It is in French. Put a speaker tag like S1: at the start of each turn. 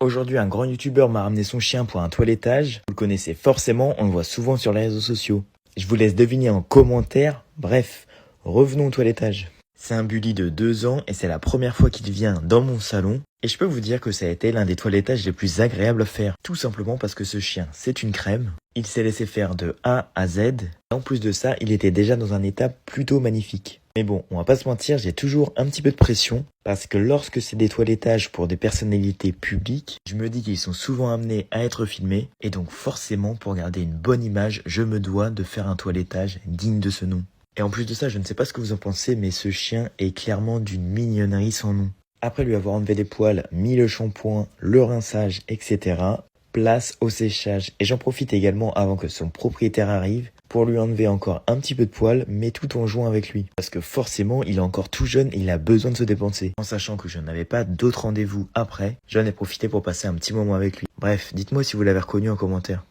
S1: Aujourd'hui, un grand youtubeur m'a ramené son chien pour un toilettage. Vous le connaissez forcément, on le voit souvent sur les réseaux sociaux. Je vous laisse deviner en commentaire. Bref, revenons au toilettage. C'est un bully de 2 ans et c'est la première fois qu'il vient dans mon salon. Et je peux vous dire que ça a été l'un des toilettages les plus agréables à faire. Tout simplement parce que ce chien, c'est une crème. Il s'est laissé faire de A à Z. Et en plus de ça, il était déjà dans un état plutôt magnifique. Mais bon, on va pas se mentir, j'ai toujours un petit peu de pression. Parce que lorsque c'est des toilettages pour des personnalités publiques, je me dis qu'ils sont souvent amenés à être filmés. Et donc forcément, pour garder une bonne image, je me dois de faire un toilettage digne de ce nom. Et en plus de ça, je ne sais pas ce que vous en pensez, mais ce chien est clairement d'une mignonnerie sans nom. Après lui avoir enlevé des poils, mis le shampoing, le rinçage, etc., place au séchage. Et j'en profite également avant que son propriétaire arrive pour lui enlever encore un petit peu de poils, mais tout en jouant avec lui. Parce que forcément, il est encore tout jeune et il a besoin de se dépenser. En sachant que je n'avais pas d'autres rendez-vous après, j'en ai profité pour passer un petit moment avec lui. Bref, dites-moi si vous l'avez reconnu en commentaire.